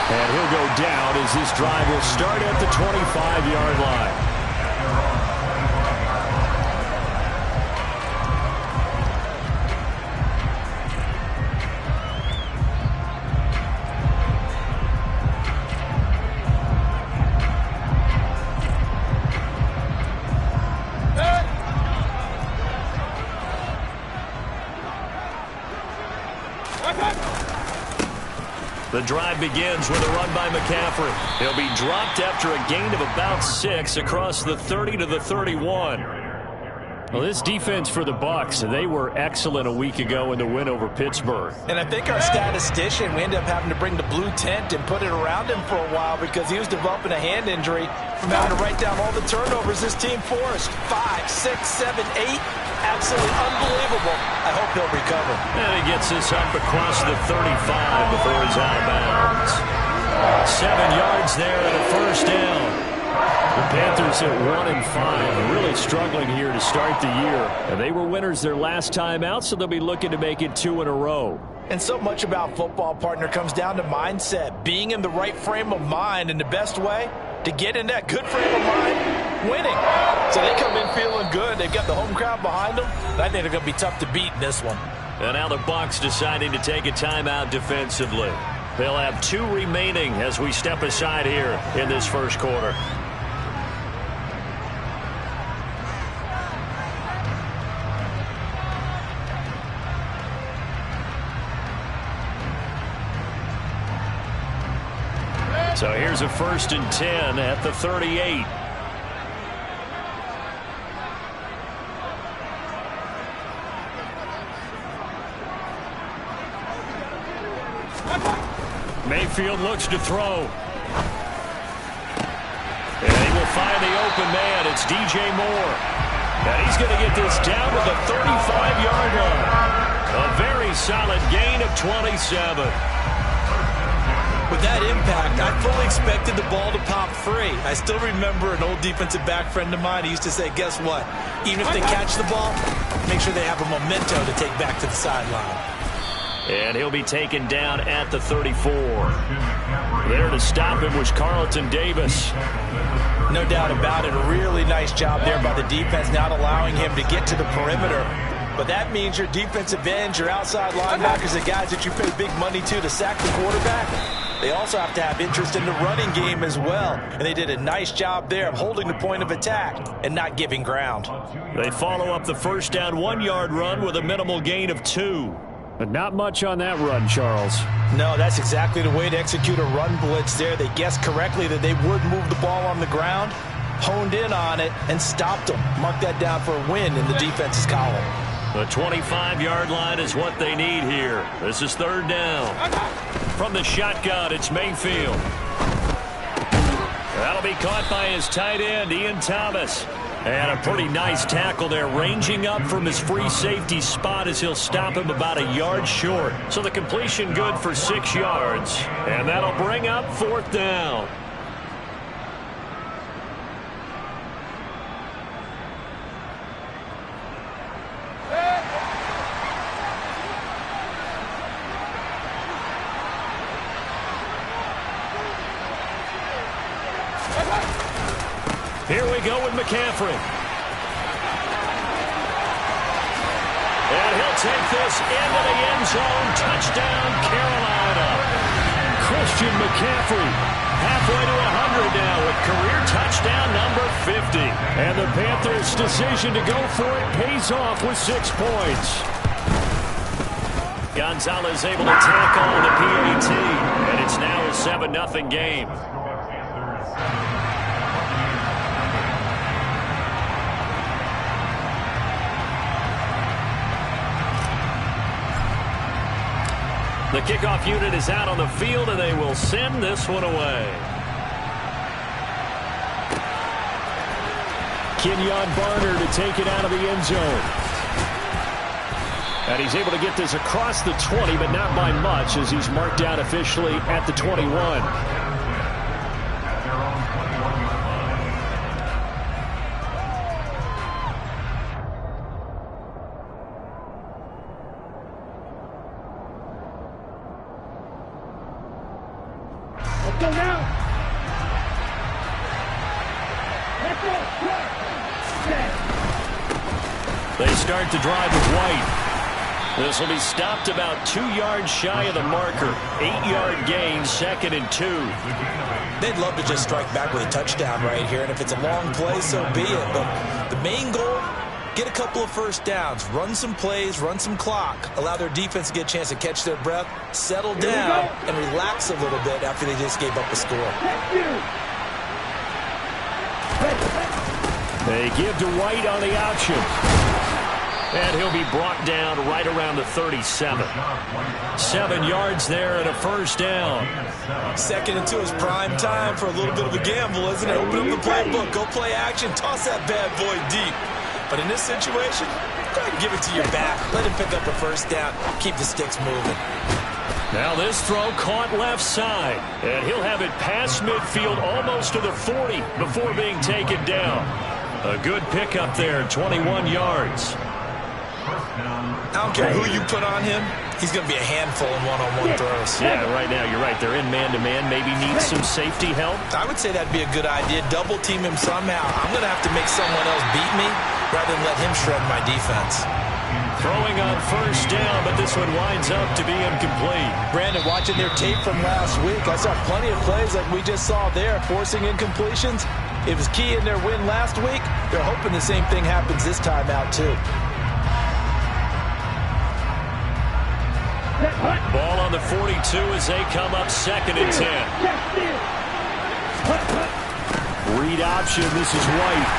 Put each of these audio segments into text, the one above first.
And he'll go down as this drive will start at the 25-yard line. The drive begins with a run by McCaffrey. He'll be dropped after a gain of about 6 across the 30 to the 31. Well, this defense for the Bucs, they were excellent a week ago in the win over Pittsburgh. And I think our statistician, we ended up having to bring the blue tent and put it around him for a while because he was developing a hand injury from having to write down all the turnovers this team forced. 5, 6, 7, 8. Absolutely unbelievable. I hope he'll recover. And he gets this up across the 35 before he's out of bounds. 7 yards there and a first down. The Panthers at 1-5, really struggling here to start the year. And they were winners their last time out, so they'll be looking to make it 2 in a row. And so much about football, partner, comes down to mindset. Being in the right frame of mind, and the best way to get in that good frame of mind, winning. So they come in feeling good. They've got the home crowd behind them. And I think they're going to be tough to beat in this one. And now the Bucs deciding to take a timeout defensively. They'll have 2 remaining as we step aside here in this first quarter. So here's a 1st and 10 at the 38. Mayfield looks to throw. And he will find the open man. It's DJ Moore. And he's going to get this down to the 35-yard line. A very solid gain of 27. With that impact, I fully expected the ball to pop free. I still remember an old defensive back friend of mine. He used to say, guess what? Even if they catch the ball, make sure they have a memento to take back to the sideline. And he'll be taken down at the 34. There to stop him was Carlton Davis. No doubt about it. A really nice job there by the defense, not allowing him to get to the perimeter. But that means your defensive ends, your outside linebackers, the guys that you pay big money to sack the quarterback, they also have to have interest in the running game as well. And they did a nice job there of holding the point of attack and not giving ground. They follow up the first down 1-yard run with a minimal gain of 2. But not much on that run, Charles. No, that's exactly the way to execute a run blitz there. They guessed correctly that they would move the ball on the ground, honed in on it, and stopped them. Mark that down for a win in the defense's column. The 25-yard line is what they need here. This is 3rd down. From the shotgun, it's Mayfield. That'll be caught by his tight end, Ian Thomas. And a pretty nice tackle there, ranging up from his free safety spot as he'll stop him about a yard short. So the completion good for 6 yards. And that'll bring up 4th down. Here we go with McCaffrey. And he'll take this into the end zone. Touchdown, Carolina. Christian McCaffrey halfway to 100 now with career touchdown number 50. And the Panthers' decision to go for it pays off with 6 points. Gonzalez able to tackle the PAT. And it's now a 7-0 game. The kickoff unit is out on the field, and they will send this one away. Kenyon Barner to take it out of the end zone. And he's able to get this across the 20, but not by much, as he's marked out officially at the 21. They start to drive with White. This will be stopped about 2 yards shy of the marker. 8-yard gain, 2nd and 2. They'd love to just strike back with a touchdown right here, and if it's a long play, so be it. But the main goal, get a couple of first downs, run some plays, run some clock, allow their defense to get a chance to catch their breath, settle down, and relax a little bit after they just gave up a score. They give to White on the option. And he'll be brought down right around the 37. 7 yards there and a first down. 2nd and 2 is prime time for a little bit of a gamble, isn't it? Open up the playbook, go play action, toss that bad boy deep. But in this situation, go ahead and give it to your back. Let him pick up a first down. Keep the sticks moving. Now this throw caught left side. And he'll have it past midfield almost to the 40 before being taken down. A good pickup there, 21 yards. I don't care who you put on him. He's going to be a handful in one-on-one throws. Yeah, right now, you're right. They're in man-to-man. Maybe need some safety help. I would say that'd be a good idea. Double team him somehow. I'm going to have to make someone else beat me rather than let him shred my defense. Throwing on first down, but this one winds up to be incomplete. Brandon, watching their tape from last week, I saw plenty of plays like we just saw there, forcing incompletions. It was key in their win last week. They're hoping the same thing happens this time out, too. Ball on the 42 as they come up 2nd and 10. Read option. This is White.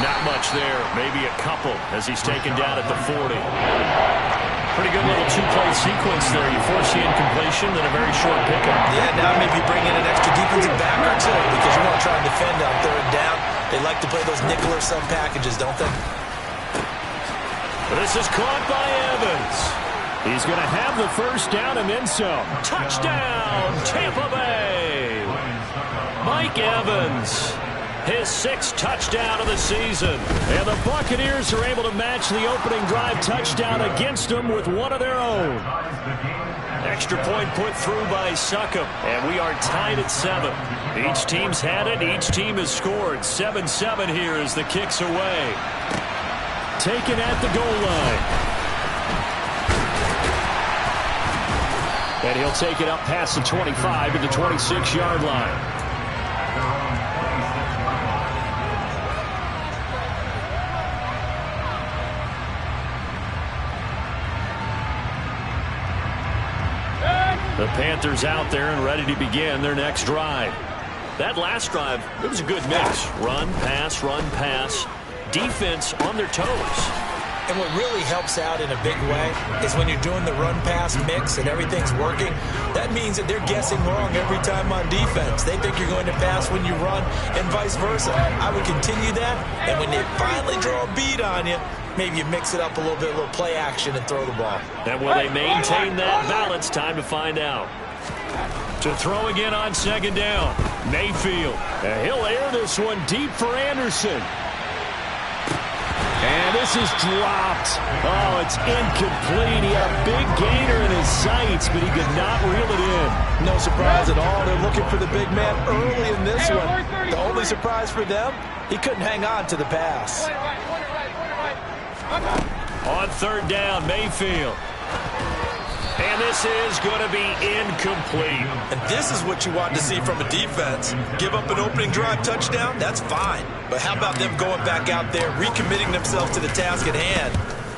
Not much there. Maybe a couple as he's taken down at the 40. Pretty good little two-play sequence there. You force the incompletion, then a very short pickup. Yeah, now maybe bring in an extra defensive back or two because you want to try and defend on 3rd down. They like to play those nickel or sub packages, don't they? This is caught by Evans. He's going to have the first down and then some. Touchdown, Tampa Bay. Mike Evans, his 6th touchdown of the season. And the Buccaneers are able to match the opening drive touchdown against them with one of their own. Extra point put through by Succop. And we are tied at 7. Each team's had it. Each team has scored. 7-7 here as the kick's away. Taken at the goal line. And he'll take it up past the 25 to the 26-yard line. The Panthers out there and ready to begin their next drive. That last drive, it was a good mix. Run, pass, defense on their toes. And what really helps out in a big way is when you're doing the run-pass mix and everything's working, that means that they're guessing wrong every time on defense. They think you're going to pass when you run and vice versa. I would continue that, and when they finally draw a beat on you, maybe you mix it up a little bit, a little play action and throw the ball. And will they maintain that balance? Time to find out. To throw again on 2nd down, Mayfield. And he'll air this one deep for Anderson. And this is dropped. Oh, it's incomplete. He had a big gainer in his sights, but he could not reel it in. No surprise at all. They're looking for the big man early in this one. The only surprise for them, he couldn't hang on to the pass. On 3rd down, Mayfield. And this is going to be incomplete. And this is what you want to see from a defense. Give up an opening drive touchdown, that's fine. But how about them going back out there, recommitting themselves to the task at hand,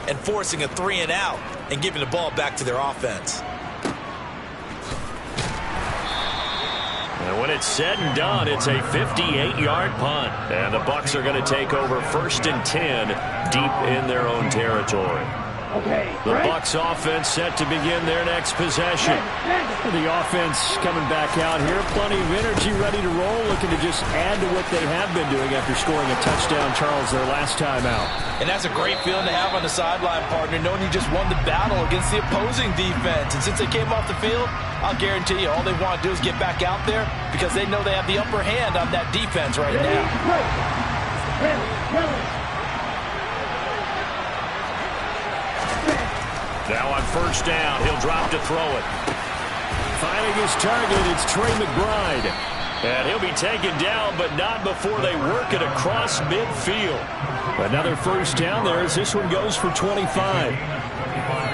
and forcing a 3-and-out and giving the ball back to their offense. And when it's said and done, it's a 58-yard punt. And the Bucs are going to take over 1st and 10 deep in their own territory. The Bucs offense set to begin their next possession. The offense coming back out here. Plenty of energy, ready to roll, looking to just add to what they have been doing after scoring a touchdown, Charles, their last time out. And that's a great feeling to have on the sideline, partner, knowing you just won the battle against the opposing defense. And since they came off the field, I'll guarantee you all they want to do is get back out there because they know they have the upper hand on that defense right now. Now on 1st down, he'll drop to throw it. Finding his target, it's Trey McBride. And he'll be taken down, but not before they work it across midfield. Another first down there as this one goes for 25.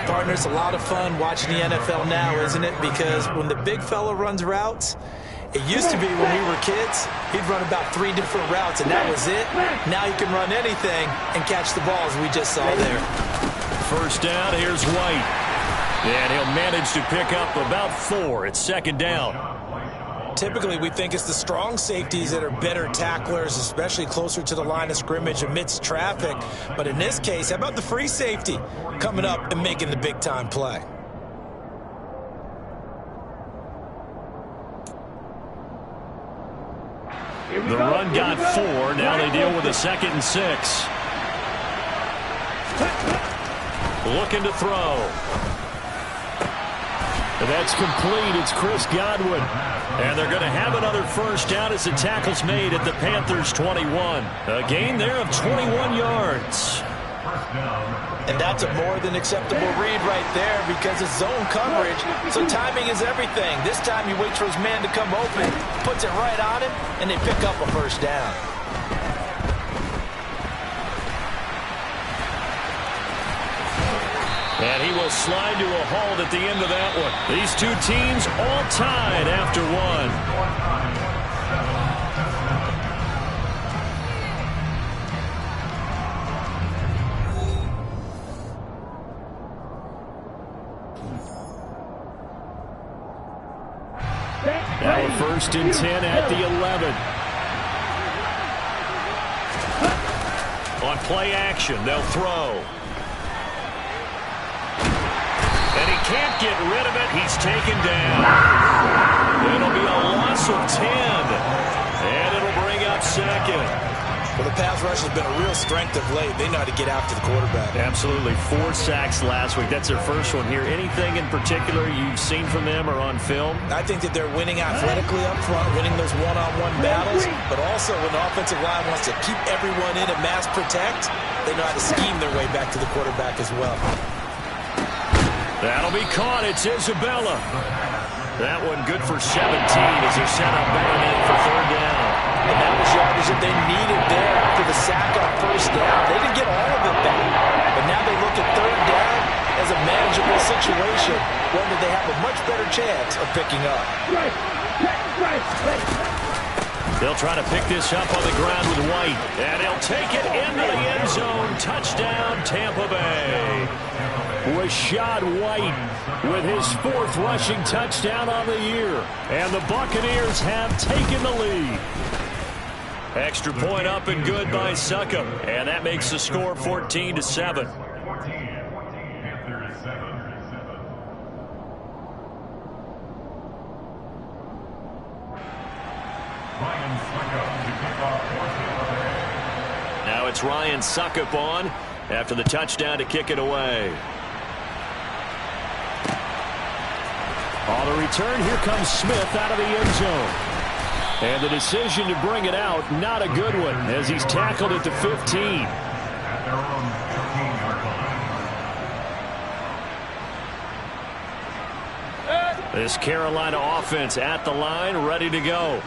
Partner, it's a lot of fun watching the NFL now, isn't it? Because when the big fella runs routes, it used to be when we were kids, he'd run about 3 different routes, and that was it. Now he can run anything and catch the ball, as we just saw there. First down, here's White. And he'll manage to pick up about 4. It's second down. Typically, we think it's the strong safeties that are better tacklers, especially closer to the line of scrimmage amidst traffic. But in this case, how about the free safety coming up and making the big-time play? The run got 4. Now they deal with a 2nd and 6. Looking to throw. That's complete. It's Chris Godwin. And they're going to have another first down as the tackle's made at the Panthers' 21. A gain there of 21 yards. And that's a more than acceptable read right there because it's zone coverage, so timing is everything. This time he waits for his man to come open, puts it right on him, and they pick up a first down. And he will slide to a halt at the end of that one. These two teams all tied after one. Now a 1st and 10 at the 11. On play action, they'll throw. Can't get rid of it. He's taken down. It'll be a loss of 10. And it'll bring up 2nd. Well, the pass rush has been a real strength of late. They know how to get after the quarterback. Absolutely. 4 sacks last week. That's their first one here. Anything in particular you've seen from them or on film? I think that they're winning athletically up front, winning those one-on-one battles. But also when the offensive line wants to keep everyone in and mass protect, they know how to scheme their way back to the quarterback as well. That'll be caught. It's Isabella. That one good for 17 as they're set up going in for 3rd down. And that was yardage that they needed there after the sack on 1st down. They didn't get all of it back. But now they look at 3rd down as a manageable situation, one that they have a much better chance of picking up. They'll try to pick this up on the ground with White. And he'll take it into the end zone. Touchdown, Tampa Bay. Rachaad White with his 4th rushing touchdown on the year. And the Buccaneers have taken the lead. Extra point up and good by Succop. And that makes the score 14-7. Now it's Ryan Succop on after the touchdown to kick it away. On the return, here comes Smith out of the end zone. And the decision to bring it out, not a good one, as he's tackled at the 15. This Carolina offense at the line, ready to go.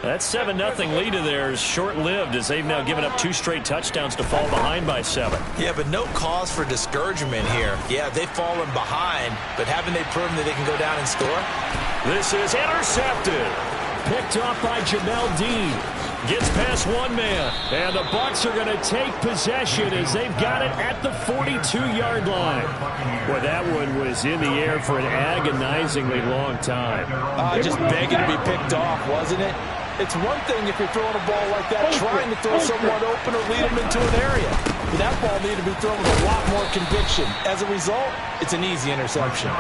That 7-0 lead of theirs short-lived as they've now given up 2 straight touchdowns to fall behind by 7. Yeah, but no cause for discouragement here. Yeah, they've fallen behind, but haven't they proven that they can go down and score? This is intercepted. Picked off by Jamel Dean. Gets past one man. And the Bucs are going to take possession as they've got it at the 42-yard line. Boy, that one was in the air for an agonizingly long time. Just begging to be picked off, wasn't it? It's one thing if you're throwing a ball like that, trying to throw someone open or lead them into an area. But that ball needed to be thrown with a lot more conviction. As a result, it's an easy interception.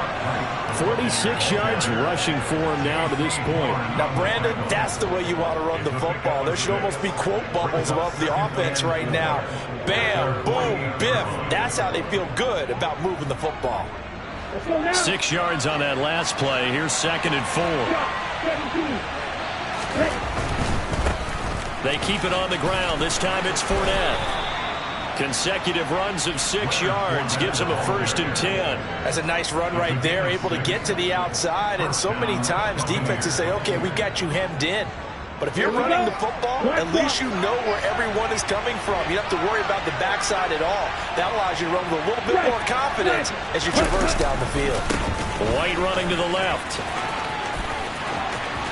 46 yards rushing for him now to this point. Now, Brandon, that's the way you want to run the football. There should almost be quote bubbles above the offense right now. Bam, boom, biff. That's how they feel good about moving the football. 6 yards on that last play. Here's 2nd and 4. They keep it on the ground. This time it's Fournette. Consecutive runs of 6 yards gives him a 1st and 10. That's a nice run right there, able to get to the outside. And so many times defenses say, okay, we got you hemmed in. But if you're running the football, at least you know where everyone is coming from. You don't have to worry about the backside at all. That allows you to run with a little bit more confidence as you traverse down the field. White running to the left.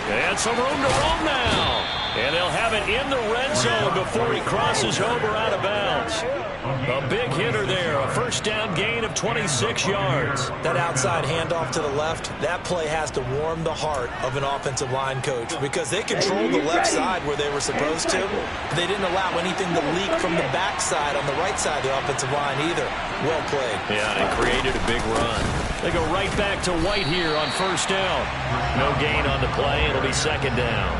And some room to roam now. And they'll have it in the red zone before he crosses over out of bounds. A big hitter there. A 1st down gain of 26 yards. That outside handoff to the left, that play has to warm the heart of an offensive line coach because they controlled the left side where they were supposed to. They didn't allow anything to leak from the backside on the right side of the offensive line either. Well played. Yeah, they created a big run. They go right back to White here on 1st down. No gain on the play. It'll be 2nd down.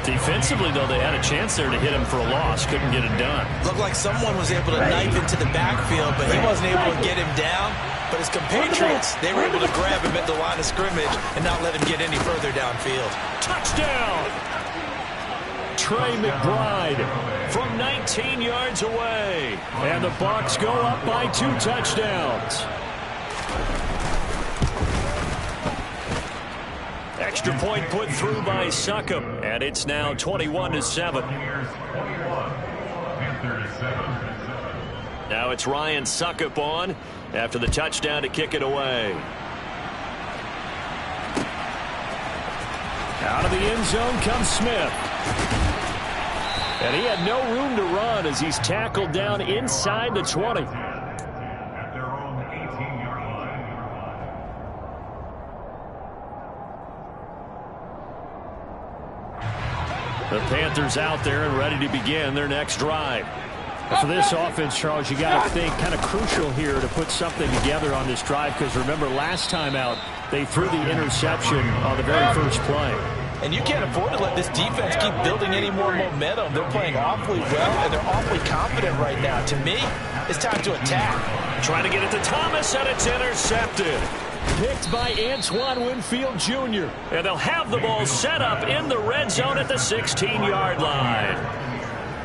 Defensively, though, they had a chance there to hit him for a loss. Couldn't get it done. Looked like someone was able to knife into the backfield, but he wasn't able to get him down. But his compatriots, they were able to grab him at the line of scrimmage and not let him get any further downfield. Touchdown! Trey McBride from 19 yards away. And the Bucs go up by 2 touchdowns. Extra point put through by Succop, and it's now 21-7. Now it's Ryan Succop on after the touchdown to kick it away. Out of the end zone comes Smith. And he had no room to run as he's tackled down inside the 20. The Panthers out there and ready to begin their next drive. For this offense, Charles, you got to think kind of crucial here to put something together on this drive because remember last time out they threw the interception on the very first play. And you can't afford to let this defense keep building any more momentum. They're playing awfully well and they're awfully confident right now. To me, it's time to attack. Trying to get it to Thomas and it's intercepted. Picked by Antoine Winfield Jr. And they'll have the ball set up in the red zone at the 16-yard line.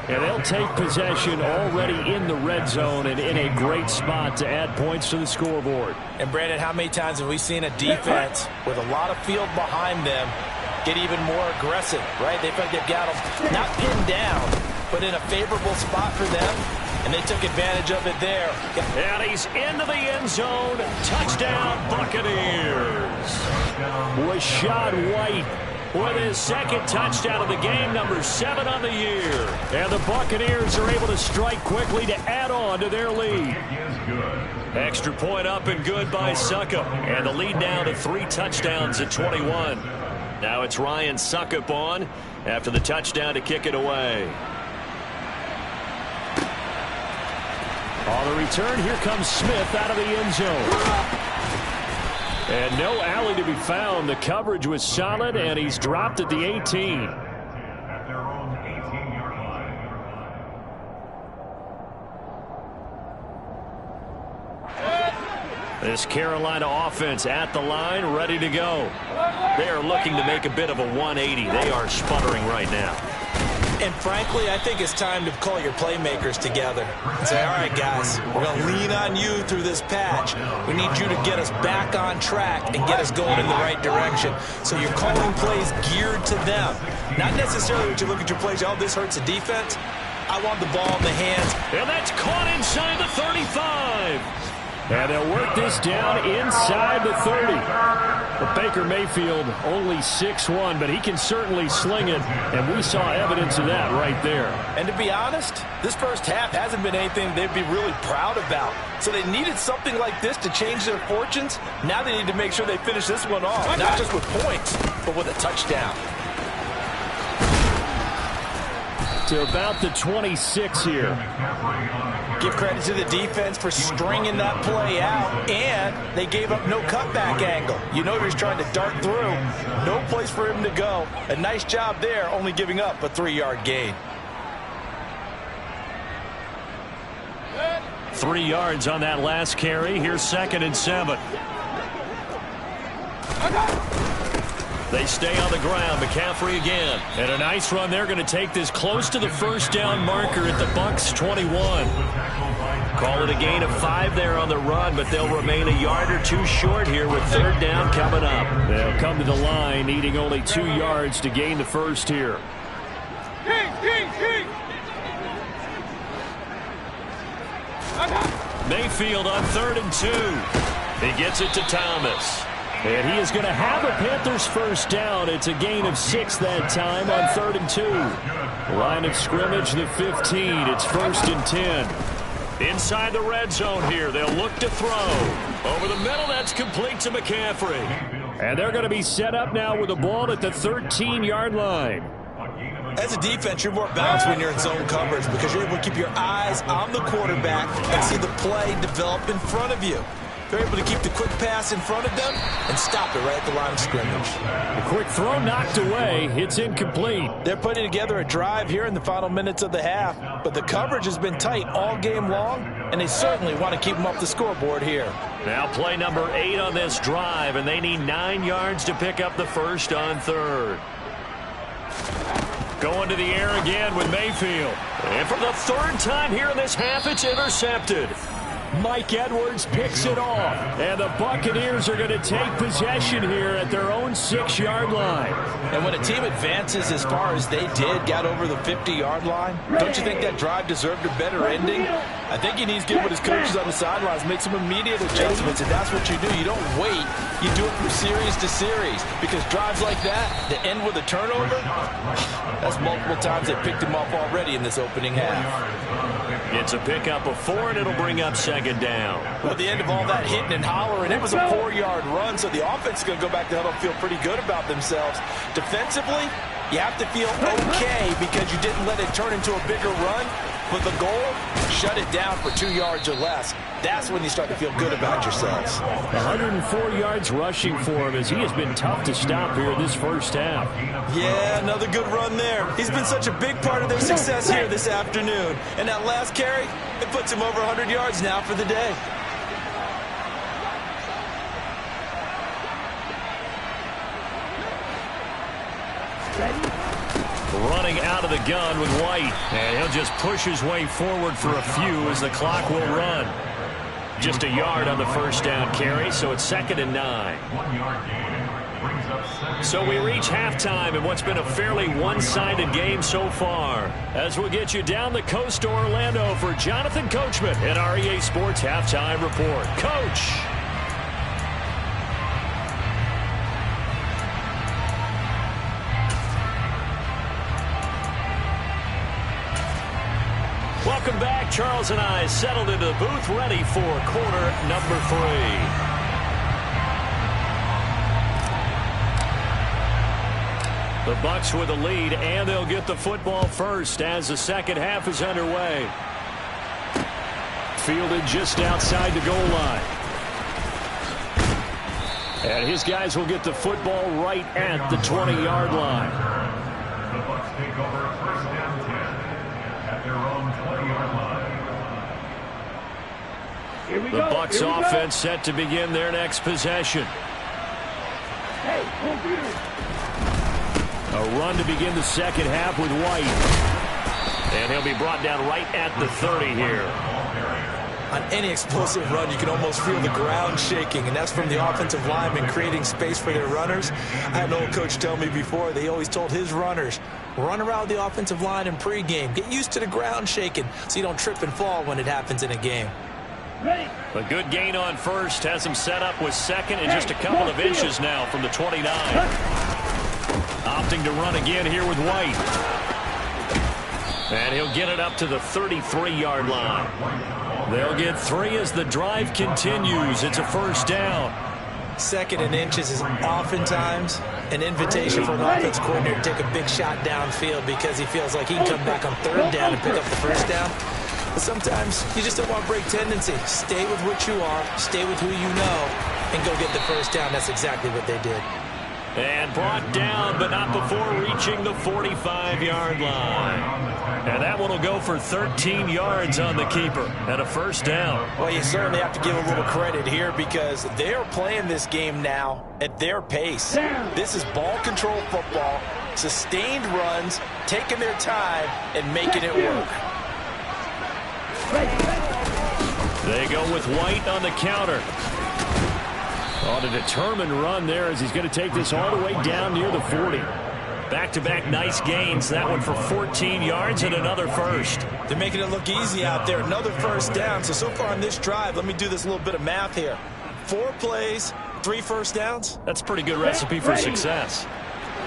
And they'll take possession already in the red zone and in a great spot to add points to the scoreboard. And, Brandon, how many times have we seen a defense with a lot of field behind them get even more aggressive, right? They feel like they've got them not pinned down, but in a favorable spot for them. And they took advantage of it there. And he's into the end zone. Touchdown, Buccaneers. Rachaad White with his 2nd touchdown of the game, number 7 on the year. And the Buccaneers are able to strike quickly to add on to their lead. Extra point up and good by Succop. And the lead now to 3 touchdowns at 21. Now it's Ryan Succop on after the touchdown to kick it away. On the return, here comes Smith out of the end zone. And no alley to be found. The coverage was solid, and he's dropped at the 18. This Carolina offense at the line, ready to go. They are looking to make a bit of a 180. They are sputtering right now. And frankly, I think it's time to call your playmakers together and say, all right, guys, we're going to lean on you through this patch. We need you to get us back on track and get us going in the right direction. So you're calling plays geared to them. Not necessarily when you look at your plays, oh, this hurts the defense. I want the ball in the hands. And that's caught inside the 35. And they'll work this down inside the 30. But Baker Mayfield only 6'1", but he can certainly sling it, and we saw evidence of that right there. And to be honest, this first half hasn't been anything they'd be really proud about. So they needed something like this to change their fortunes. Now they need to make sure they finish this one off, not just with points, but with a touchdown. To about the 26 here. Give credit to the defense for stringing that play out, and they gave up no cutback angle. You know he was trying to dart through. No place for him to go. A nice job there, only giving up a 3-yard gain. 3 yards on that last carry. Here's 2nd and 7. They stay on the ground. McCaffrey again. And a nice run. They're going to take this close to the first down marker at the Bucs 21. Call it a gain of 5 there on the run, but they'll remain a yard or 2 short here with third down coming up. They'll come to the line needing only 2 yards to gain the first here. Mayfield on 3rd and 2. He gets it to Thomas. And he is going to have a Panthers first down. It's a gain of 6 that time on 3rd and 2. Line of scrimmage, the 15. It's 1st and 10. Inside the red zone here. They'll look to throw. Over the middle, that's complete to McCaffrey. And they're going to be set up now with the ball at the 13-yard line. As a defense, you're more balanced when you're in zone coverage because you're able to keep your eyes on the quarterback and see the play develop in front of you. They're able to keep the quick pass in front of them and stop it right at the line of scrimmage. The quick throw knocked away. It's incomplete. They're putting together a drive here in the final minutes of the half, but the coverage has been tight all game long, and they certainly want to keep them off the scoreboard here. Now play number 8 on this drive, and they need 9 yards to pick up the first on 3rd. Going to the air again with Mayfield. And for the 3rd time here in this half, it's intercepted. Mike Edwards picks it off. And the Buccaneers are going to take possession here at their own 6-yard line. And when a team advances as far as they did, got over the 50-yard line, don't you think that drive deserved a better ending? I think he needs to get with his coaches on the sidelines, make some immediate adjustments, and that's what you do. You don't wait. You do it from series to series because drives like that end with a turnover, that's multiple times they picked him off already in this opening half. It's a pickup of 4, and it'll bring up 2nd down. Well, at the end of all that hitting and hollering, it was a 4-yard run, so the offense is going to go back to huddle and feel pretty good about themselves. Defensively, you have to feel okay because you didn't let it turn into a bigger run. But the goal, shut it down for 2 yards or less. That's when you start to feel good about yourselves. 104 yards rushing for him as he has been tough to stop here this first half. Yeah, another good run there. He's been such a big part of their success here this afternoon. And that last carry, it puts him over 100 yards now for the day. Running out of the gun with White. And he'll just push his way forward for a few as the clock will run. Just a yard on the first down carry, so it's 2nd and 9. So we reach halftime in what's been a fairly one-sided game so far. As we'll get you down the coast to Orlando for Jonathan Coachman at our EA Sports Halftime Report. Coach! Welcome back. Charles and I settled into the booth, ready for quarter number 3. The Bucs with a lead, and they'll get the football first as the second half is underway. Fielded just outside the goal line. And his guys will get the football right at the 20-yard line. The Bucs take over first down 10 at their own 20-yard line. The Bucs offense set to begin their next possession. A run to begin the second half with White. And he'll be brought down right at the 30 here. On any explosive run, you can almost feel the ground shaking, and that's from the offensive linemen creating space for their runners. I had an old coach tell me before, they always told his runners, run around the offensive line in pregame. Get used to the ground shaking so you don't trip and fall when it happens in a game. A good gain on first has him set up with 2nd and just a couple of inches now from the 29. Opting to run again here with White. And he'll get it up to the 33-yard line. They'll get 3 as the drive continues. It's a first down. 2nd and inches is oftentimes an invitation for an offense coordinator to take a big shot downfield because he feels like he can come back on 3rd down and pick up the first down. But sometimes you just don't want to break tendency. Stay with what you are, stay with who you know, and go get the first down. That's exactly what they did. And brought down, but not before reaching the 45-yard line. And that one will go for 13 yards on the keeper and a first down. Well, you certainly have to give a little credit here because they're playing this game now at their pace. This is ball control football, sustained runs, taking their time and making it work. They go with White on the counter. On a determined run there as he's going to take this all the way down near the 40. Back-to-back nice gains. That one for 14 yards and another first. They're making it look easy out there. Another first down. So far on this drive, let me do this little bit of math here. 4 plays, 3 first downs. That's a pretty good recipe for success.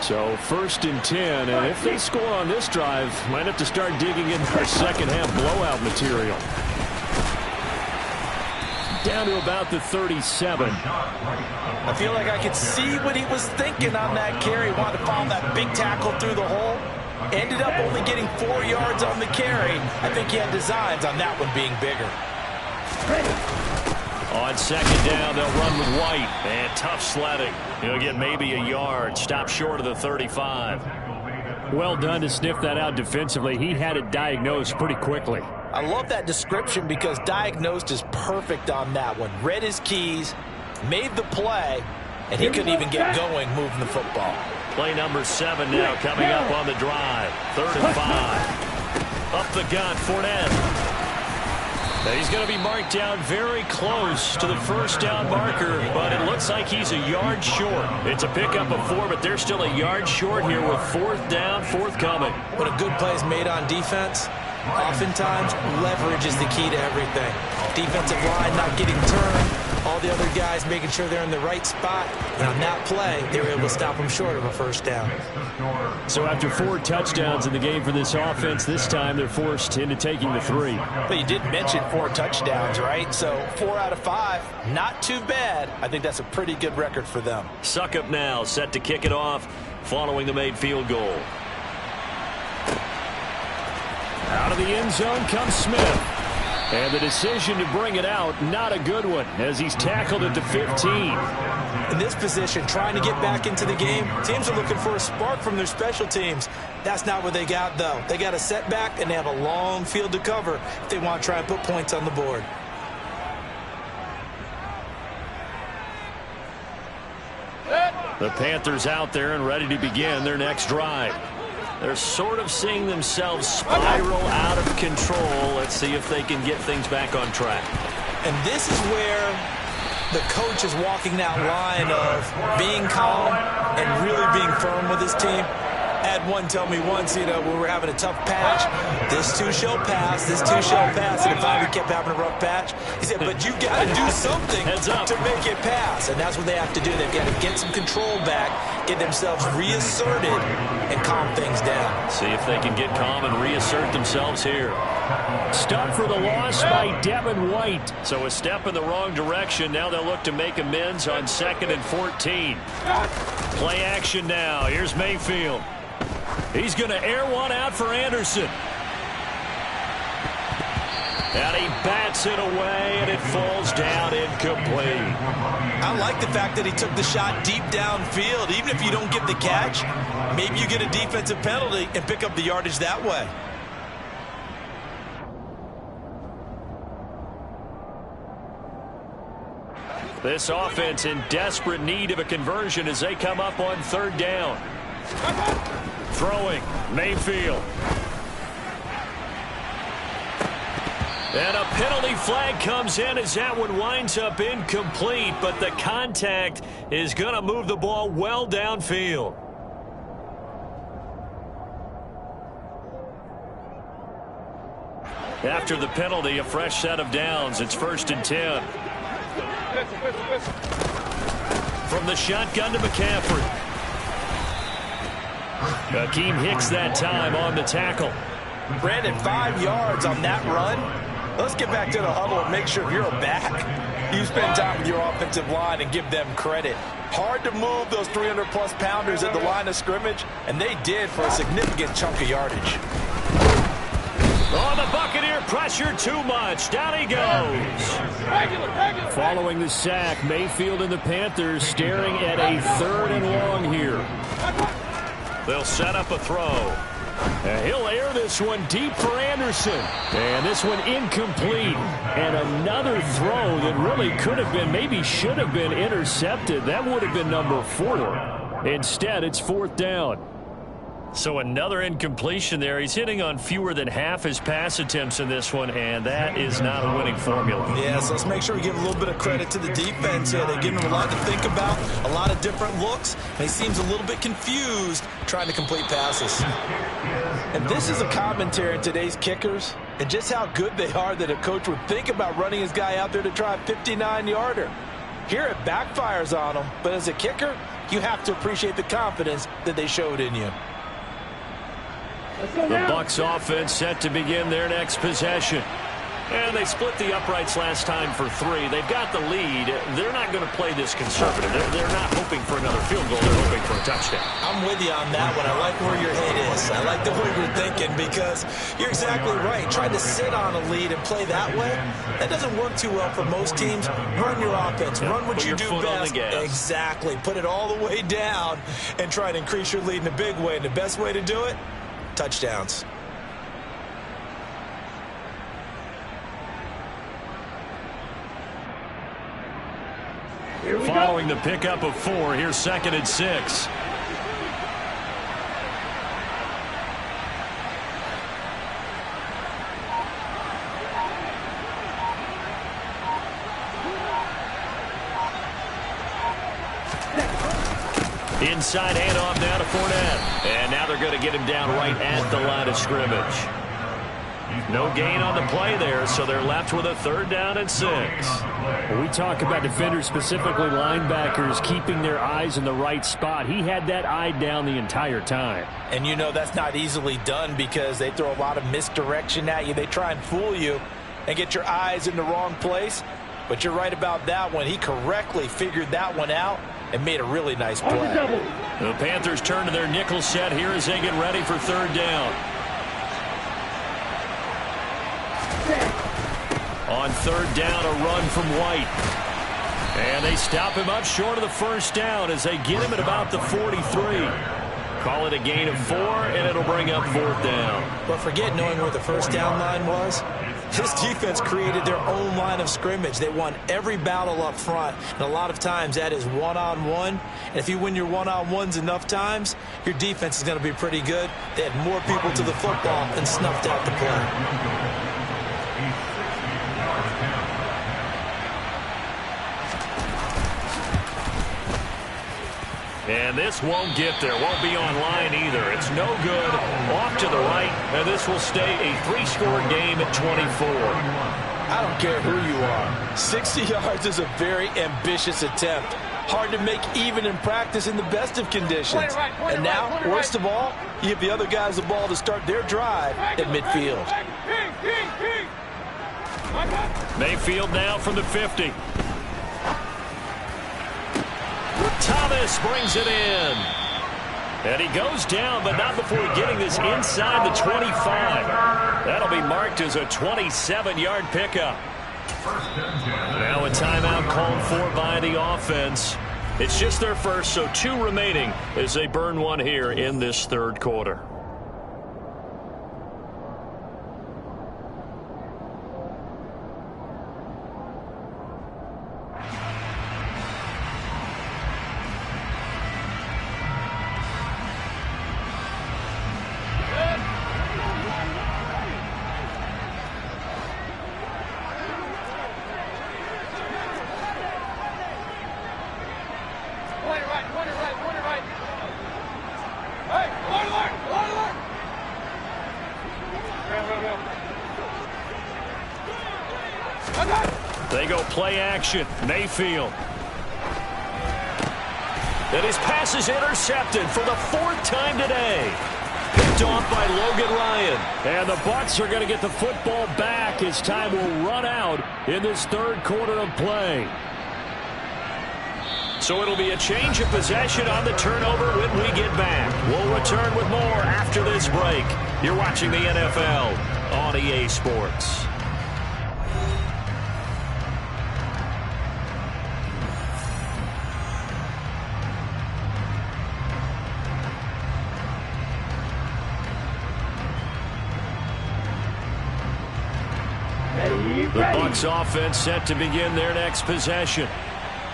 So 1st and 10, and if they score on this drive, might have to start digging in their second-half blowout material. Down to about the 37. I feel like I could see what he was thinking on that carry. Wanted to follow that big tackle through the hole. Ended up only getting 4 yards on the carry. I think he had designs on that one being bigger. On second down, they'll run with White. And tough sledding. He'll get maybe a yard. Stop short of the 35. Well done to sniff that out defensively. He had it diagnosed pretty quickly. I love that description because diagnosed is perfect on that one. Read his keys, made the play, and he couldn't even get going moving the football. Play number 7 now coming up on the drive. 3rd and 5. Up the gun, Fournette. Now he's going to be marked down very close to the first down marker, but it looks like he's a yard short. It's a pickup of 4, but they're still a yard short here with 4th down, forthcoming. When a good play is made on defense, oftentimes leverage is the key to everything. Defensive line not getting turned, all the other guys making sure they're in the right spot. And on that play, they were able to stop them short of a first down. So after 4 touchdowns in the game for this offense, this time they're forced into taking the 3. But you did mention 4 touchdowns, right? So 4 out of 5, not too bad. I think that's a pretty good record for them. Succop now set to kick it off following the made field goal. Out of the end zone comes Smith. And the decision to bring it out, not a good one, as he's tackled at the 15. In this position, trying to get back into the game, teams are looking for a spark from their special teams. That's not what they got, though. They got a setback, and they have a long field to cover if they want to try and put points on the board. The Panthers out there and ready to begin their next drive. They're sort of seeing themselves spiral out of control. Let's see if they can get things back on track. And this is where the coach is walking that line of being calm and really being firm with his team. I had one tell me once, when we were having a tough patch, this too shall pass, this too shall pass. And if I kept having a rough patch, he said, but you got to do something to make it pass. And that's what they have to do. They've got to get some control back, get themselves reasserted, and calm things down. See if they can get calm and reassert themselves here. Stop for the loss by Devin White. So a step in the wrong direction. Now they'll look to make amends on 2nd and 14. Play action now. Here's Mayfield. He's going to air one out for Anderson. And he bats it away, and it falls down incomplete. I like the fact that he took the shot deep downfield. Even if you don't get the catch, maybe you get a defensive penalty and pick up the yardage that way. This offense in desperate need of a conversion as they come up on 3rd down. Throwing, Mayfield. And a penalty flag comes in as that one winds up incomplete, but the contact is going to move the ball well downfield. After the penalty, a fresh set of downs. It's 1st and 10. From the shotgun to McCaffrey. Akeem Hicks that time on the tackle. Brandon, 5 yards on that run. Let's get back to the huddle and make sure you're back. You spend time with your offensive line and give them credit. Hard to move those 300-plus pounders at the line of scrimmage, and they did for a significant chunk of yardage. Oh, the Buccaneer pressure too much. Down he goes. Following the sack, Mayfield and the Panthers staring at a 3rd and long here. They'll set up a throw. And he'll air this one deep for Anderson. And this one incomplete. And another throw that really could have been, maybe should have been intercepted. That would have been number 4. Instead, it's 4th down. So another incompletion there. He's hitting on fewer than half his pass attempts in this one, and that is not a winning formula. Yeah, so let's make sure we give a little bit of credit to the defense here. They're giving him a lot to think about, a lot of different looks, and he seems a little bit confused trying to complete passes. And this is a commentary on today's kickers and just how good they are that a coach would think about running his guy out there to try a 59-yarder. Here it backfires on him, but as a kicker, you have to appreciate the confidence that they showed in you. The Bucs offense set to begin their next possession. And they split the uprights last time for 3. They've got the lead. They're not going to play this conservative. They're not hoping for another field goal. They're hoping for a touchdown. I'm with you on that one. I like where your head is. I like the way you're thinking because you're exactly right. Trying to sit on a lead and play that way, that doesn't work too well for most teams. Run your offense. Run what you do best. Exactly. Put it all the way down and try to increase your lead in a big way. And the best way to do it, touchdowns. Following the pickup of 4, here's 2nd and 6. Inside handoff now to Fournette. And now they're going to get him down right at the line of scrimmage. No gain on the play there, so they're left with a 3rd down and 6. We talk about defenders, specifically linebackers, keeping their eyes in the right spot. He had that eye down the entire time. And you know that's not easily done because they throw a lot of misdirection at you. They try and fool you and get your eyes in the wrong place. But you're right about that one. He correctly figured that one out and made a really nice play. The Panthers turn to their nickel set here as they get ready for 3rd down. On 3rd down, a run from White. And they stop him up short of the 1st down as they get him at about the 43. Call it a gain of 4, and it'll bring up 4th down. But forget knowing where the 1st down line was. This defense created their own line of scrimmage. They won every battle up front, and a lot of times that is one-on-one. And if you win your one-on-ones enough times, your defense is going to be pretty good. They had more people to the football and snuffed out the play. And this won't get there. Won't be online either. It's no good. Off to the right, and this will stay a 3-score game at 24. I don't care who you are. 60 yards is a very ambitious attempt. Hard to make even in practice in the best of conditions. And now, worst of all, you give the other guys the ball to start their drive at midfield. Mayfield now from the 50. Thomas brings it in. And he goes down, but not before getting this inside the 25. That'll be marked as a 27-yard pickup. Now a timeout called for by the offense. It's just their first, so 2 remaining as they burn one here in this 3rd quarter. They go play action. Mayfield. And his pass is intercepted for the 4th time today. Picked off by Logan Ryan. And the Bucs are going to get the football back as time will run out in this 3rd quarter of play. So it'll be a change of possession on the turnover when we get back. We'll return with more after this break. You're watching the NFL on EA Sports. The Bucs offense set to begin their next possession.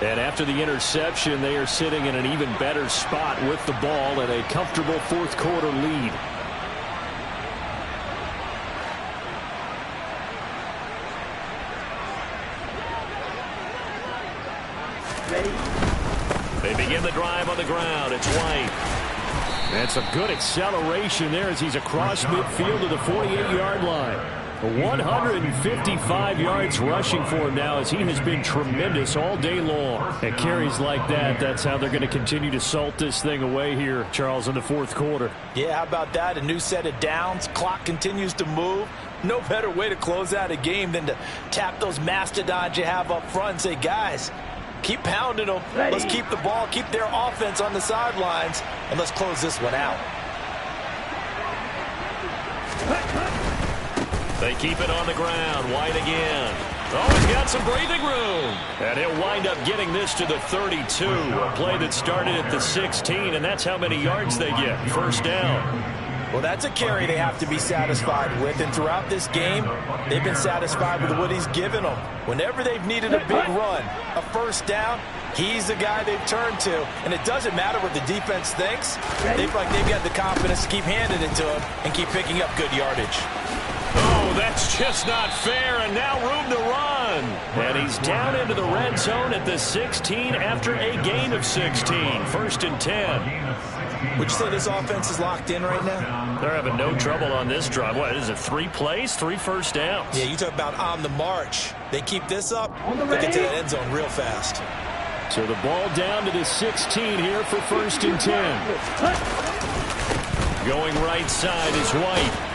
And after the interception, they are sitting in an even better spot with the ball and a comfortable fourth quarter lead. They begin the drive on the ground. It's White. That's a good acceleration there as he's across midfield to the 48-yard line. 155 yards rushing for him now as he has been tremendous all day long. At carries like that, that's how they're going to continue to salt this thing away here, Charles, in the fourth quarter. Yeah, how about that? A new set of downs. Clock continues to move. No better way to close out a game than to tap those mastodons you have up front and say, guys, keep pounding them. Let's keep the ball, keep their offense on the sidelines, and let's close this one out. They keep it on the ground. White again. Oh, he's got some breathing room. And he'll wind up getting this to the 32. A play that started at the 16, and that's how many yards they get. First down. Well, that's a carry they have to be satisfied with. And throughout this game, they've been satisfied with what he's given them. Whenever they've needed a big run, a first down, he's the guy they've turned to. And it doesn't matter what the defense thinks. They feel like they've got the confidence to keep handing it to him and keep picking up good yardage. Oh, that's just not fair, and now room to run. And he's down into the red zone at the 16 after a gain of 16. First and 10. Would you say this offense is locked in right now? They're having no trouble on this drive. What is it, 3 plays, 3 first downs? Yeah, you talk about on the march. They keep this up, they'll get to that end zone real fast. So the ball down to the 16 here for first and 10. Going right side is White.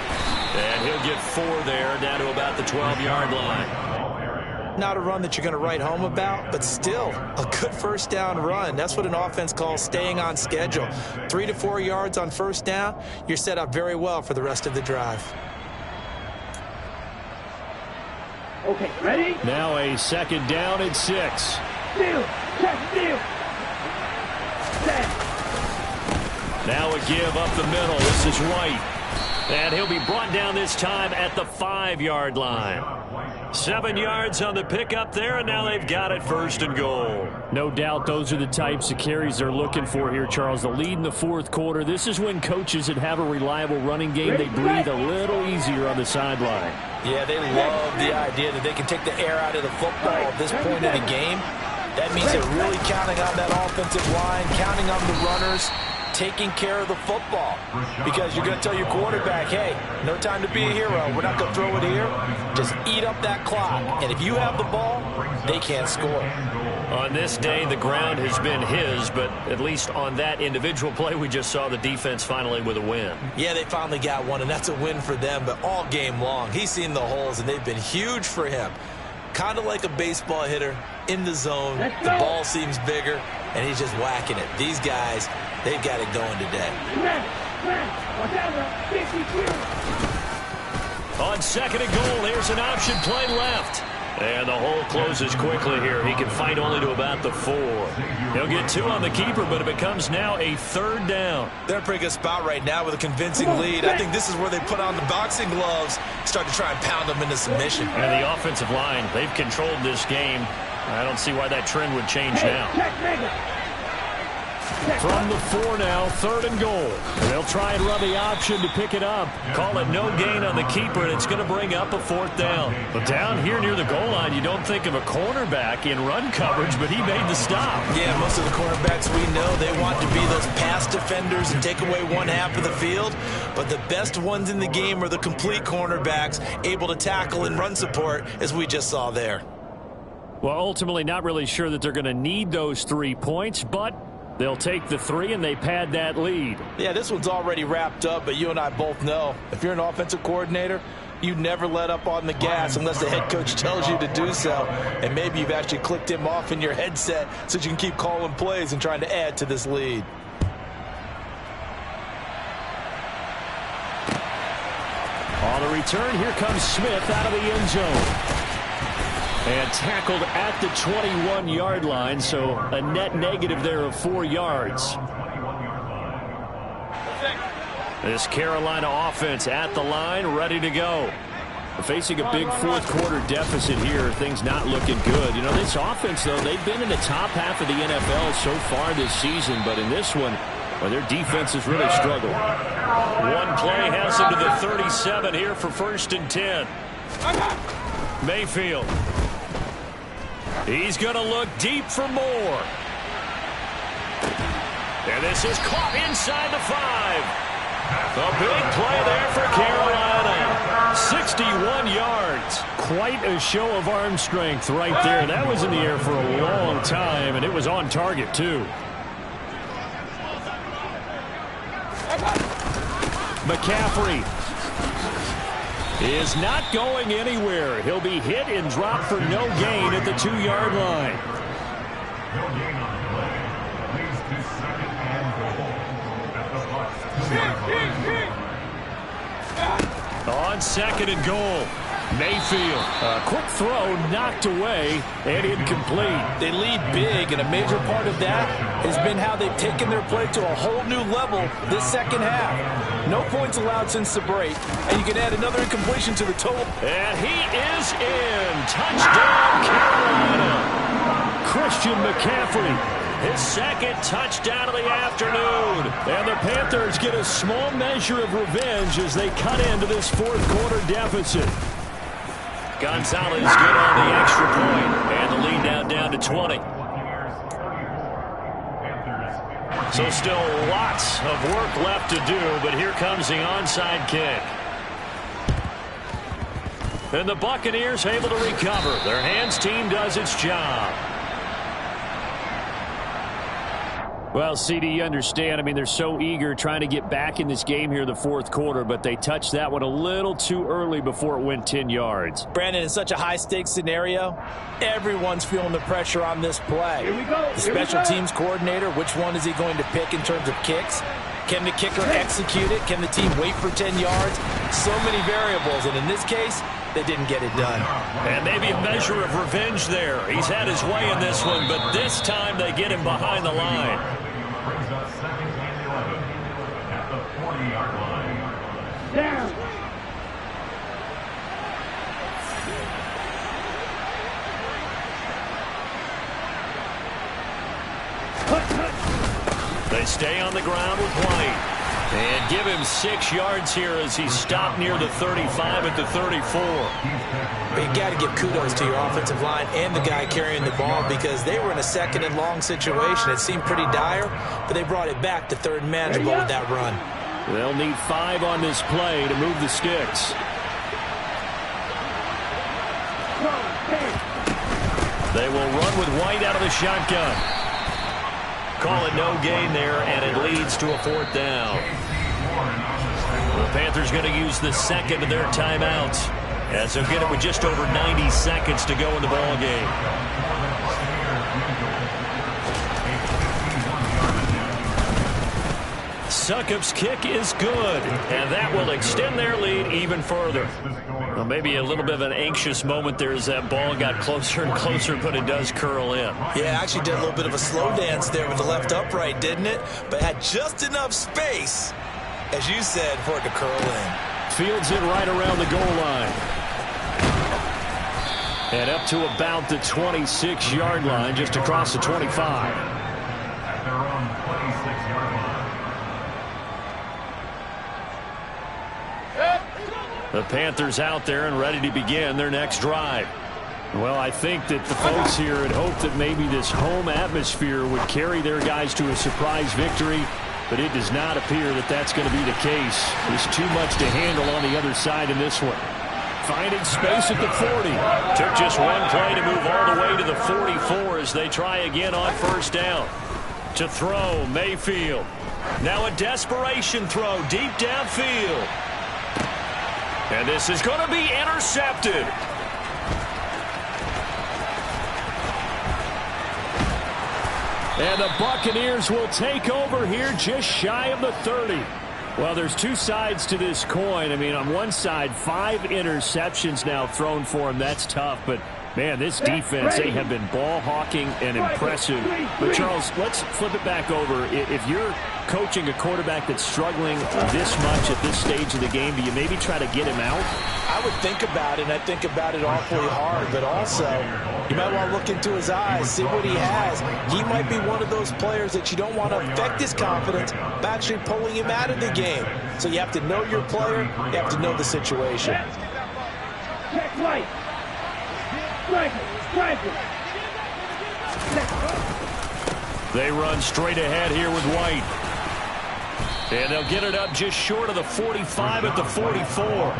And he'll get 4 there, down to about the 12-yard line. Not a run that you're going to write home about, but still a good first down run. That's what an offense calls staying on schedule. 3 to 4 yards on first down, you're set up very well for the rest of the drive. Okay, ready? Now a second down and 6. Steal, check, steal. Set. Now a give up the middle. This is White. And he'll be brought down this time at the 5-yard line. 7 yards on the pickup there, and now they've got it first and goal. No doubt those are the types of carries they're looking for here, Charles. The lead in the fourth quarter. This is when coaches that have a reliable running game, they breathe a little easier on the sideline. Yeah, they love the idea that they can take the air out of the football at this point in the game. That means they're really counting on that offensive line, counting on the runners, taking care of the football, because you're going to tell your quarterback, hey, no time to be a hero. We're not going to throw it here. Just eat up that clock. And if you have the ball, they can't score. On this day, the ground has been his, but at least on that individual play, we just saw the defense finally with a win. Yeah, they finally got one, and that's a win for them, but all game long, he's seen the holes, and they've been huge for him. Kind of like a baseball hitter in the zone. The ball seems bigger, and he's just whacking it. These guys, they've got it going today. On second and goal, there's an option play left. And the hole closes quickly here. He can fight only to about the 4. He'll get 2 on the keeper, but it becomes now a third down. They're in a pretty good spot right now with a convincing lead. I think this is where they put on the boxing gloves, start to try and pound them into submission. And the offensive line, they've controlled this game. I don't see why that trend would change now. From the 4 now, third and goal. They'll try and run the option to pick it up. Call it no gain on the keeper, and it's going to bring up a 4th down. But down here near the goal line, you don't think of a cornerback in run coverage, but he made the stop. Yeah, most of the cornerbacks we know, they want to be those pass defenders and take away one half of the field. But the best ones in the game are the complete cornerbacks, able to tackle and run support, as we just saw there. Well, ultimately not really sure that they're going to need those 3 points, but they'll take the 3 and they pad that lead. Yeah, this one's already wrapped up, but you and I both know if you're an offensive coordinator, you never let up on the gas unless the head coach tells you to do so. And maybe you've actually clicked him off in your headset so you can keep calling plays and trying to add to this lead. On the return, here comes Smith out of the end zone. And tackled at the 21-yard line, so a net negative there of 4 yards. This Carolina offense at the line, ready to go. Facing a big fourth-quarter deficit here, things not looking good. You know, this offense, though, they've been in the top half of the NFL so far this season, but in this one, well, their defense has really struggled. One play has them to the 37 here for 1st and 10. Mayfield. He's going to look deep for more. And this is caught inside the 5. A big play there for Carolina. 61 yards. Quite a show of arm strength right there. That was in the air for a long time, and it was on target, too. McCaffrey is not going anywhere. He'll be hit and dropped for no gain at the 2-yard line. No gain on the play. Leads to 2nd and goal at the Bucs 2-yard line. On 2nd and goal. Mayfield, a quick throw knocked away and incomplete. They lead big, and a major part of that has been how they've taken their play to a whole new level this second half. No points allowed since the break, and you can add another incompletion to the total. And he is in. Touchdown, Carolina. Christian McCaffrey. His 2nd touchdown of the afternoon. And the Panthers get a small measure of revenge as they cut into this fourth-quarter deficit. Gonzalez good on the extra point, and the lead down to 20. So still lots of work left to do, but here comes the onside kick. And the Buccaneers able to recover. Their hands team does its job. Well, CD, you understand. I mean, they're so eager trying to get back in this game here in the fourth quarter, but they touched that one a little too early before it went 10 yards. Brandon, in such a high-stakes scenario, everyone's feeling the pressure on this play. Here we go. The special teams coordinator, which one is he going to pick in terms of kicks? Can the kicker execute it? Can the team wait for 10 yards? So many variables, and in this case, they didn't get it done. And maybe a measure of revenge there. He's had his way in this one, but this time they get him behind the line. Brings up 2nd and 11 at the 40-yard line. Down. They stay on the ground with White. And give him 6 yards here as he's stopped near the 35 at the 34. You got to give kudos to your offensive line and the guy carrying the ball because they were in a 2nd and long situation. It seemed pretty dire, but they brought it back to 3rd and manageable with that run. They'll need 5 on this play to move the sticks. They will run with White out of the shotgun. Call it no gain there, and it leads to a 4th down. The Panthers going to use the 2nd of their timeouts as they'll get it with just over 90 seconds to go in the ball game. Succop's kick is good, and that will extend their lead even further. Well, maybe a little bit of an anxious moment there as that ball got closer and closer, but it does curl in. Yeah, actually did a little bit of a slow dance there with the left upright, didn't it? But had just enough space, as you said, for it to curl in. Fields it right around the goal line. And up to about the 26-yard line, just across the 25. At their own 26-yard line. The Panthers out there and ready to begin their next drive. Well, I think that the folks here had hoped that maybe this home atmosphere would carry their guys to a surprise victory, but it does not appear that that's going to be the case. There's too much to handle on the other side in this one. Finding space at the 40. Took just one play to move all the way to the 44 as they try again on 1st down. To throw, Mayfield. Now a desperation throw deep downfield. And this is going to be intercepted. And the Buccaneers will take over here just shy of the 30. Well, there's two sides to this coin. I mean, on one side, 5 interceptions now thrown for him. That's tough. But, man, this defense, they have been ball hawking and impressive. But, Charles, let's flip it back over. If you're coaching a quarterback that's struggling this much at this stage of the game, do you maybe try to get him out? I would think about it, and I think about it awfully hard. But also, you might want to look into his eyes, see what he has. He might be one of those players that you don't want to affect his confidence by actually pulling him out of the game. So you have to know your player. You have to know the situation. Check right. Striker. They run straight ahead here with White. And they'll get it up just short of the 45 at the 44.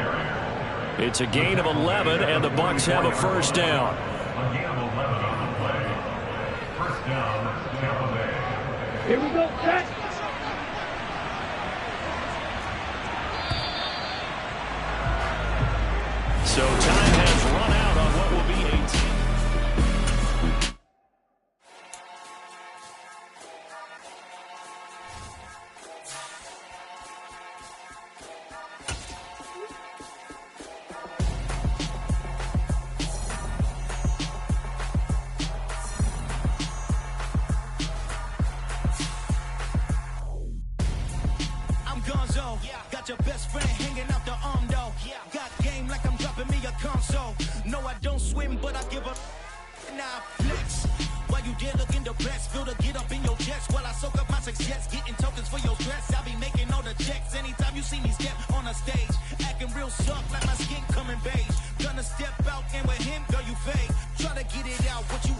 It's a gain of 11, and the Bucs have a first down. A gain of 11 on the play. First down, Tampa Bay. Here we go, set. So time has run out on what will be 18. Got your best friend hanging out the arm though. Got game like I'm dropping me a console. No, I don't swim, but I give up. Now flex. While you dare look in the best, feel the get up in your chest while I soak up my success, getting tokens for your stress. I be making all the checks anytime you see me step on a stage, acting real soft like my skin coming beige. Gonna step out and with him, girl, you fake. Try to get it out, what you